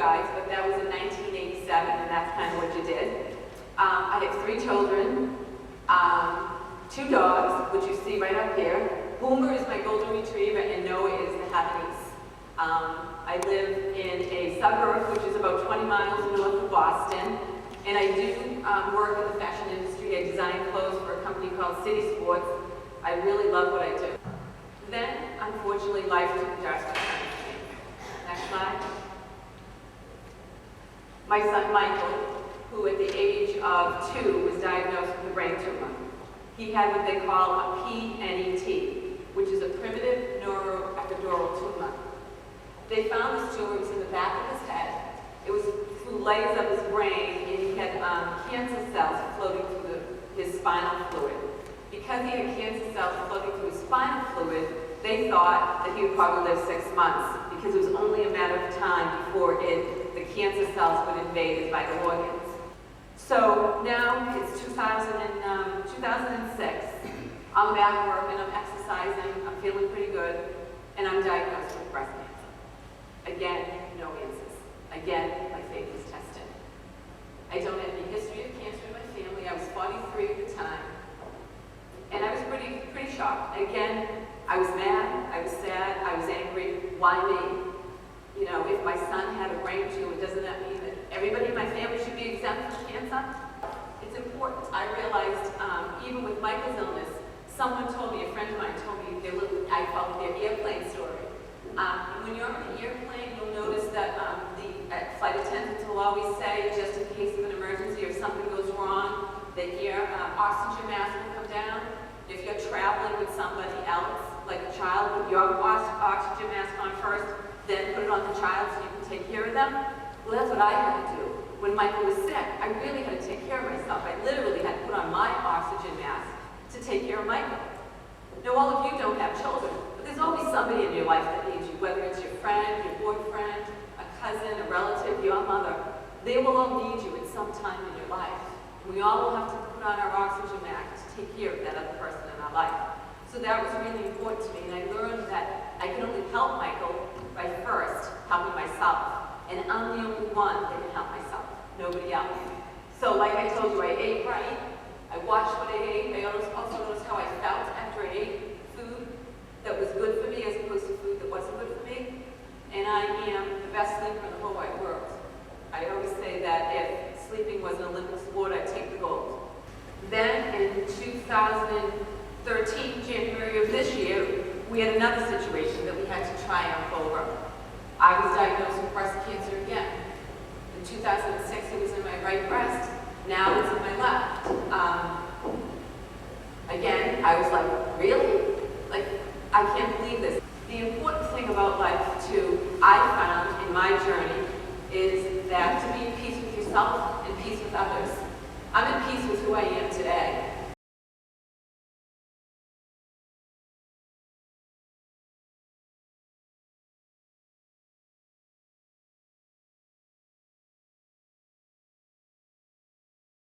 guys, but that was in 1987, and that's kind of what you did. I have 3 children, 2 dogs, which you see right up here. Boomer is my golden retriever, and Noah is the Havanese. I live in a suburb which is about 20 miles north of Boston, and I do work in the fashion industry. I design clothes for a company called City Sports. I really love what I do. Then, unfortunately, life took a drastic turn for me. Next slide. My son Michael, who at the age of 2 was diagnosed with a brain tumor. He had what they call a PNET, which is a primitive neuroepidural tumor. They found this tumor was in the back of his head. It was through layers of his brain, and he had cancer cells floating through his spinal fluid. Because he had cancer cells floating through his spinal fluid, they thought that he would probably live 6 months, because it was only a matter of time before the cancer cells would invade his vital organs. So now it's 2006. I'm back working, I'm exercising, I'm feeling pretty good, and I'm diagnosed with breast cancer. Again, no answers. Again, my faith was tested. I don't have any history of cancer in my family. I was 43 at the time, and I was pretty shocked. Again, I was mad, I was sad, I was angry. Why me? You know, if my son had a brain tumor, doesn't that mean that everybody in my family should be exempt from cancer? It's important. I realized, even with Michael's illness, someone told me, a friend of mine told me, I call it their airplane story. When you're on an airplane, you'll notice that the flight attendants will always say, just in case of an emergency or something goes wrong, that your oxygen mask will come down. If you're traveling with somebody else, like a child, put your oxygen mask on first, then put it on the child so you can take care of them. Well, that's what I had to do. When Michael was sick, I really had to take care of myself. I literally had to put on my oxygen mask to take care of Michael. Now, all of you don't have children, but there's always somebody in your life that needs you, whether it's your friend, your boyfriend, a cousin, a relative, your mother. They will all need you at some time in your life. And we all will have to put on our oxygen mask to take care of that other person in our life. So that was really important to me, and I learned that I can only help Michael by first helping myself. And I'm the only one that can help myself, nobody else. So like I told you, I ate right. I watched what I ate. I also noticed how I felt after I ate food that was good for me as opposed to food that wasn't good for me. And I am the best sleeper in the whole wide world. I always say that if sleeping was an Olympic sport, I'd take the gold. Then in 2013, January of this year, we had another situation that we had to triumph over. I was diagnosed with breast cancer again. In 2006, it was in my right breast. Now it's in my left. Again, I was like, really? Like, I can't believe this. The important thing about life, too, I found in my journey, is that to be in peace with yourself and peace with others. I'm in peace with who I am today.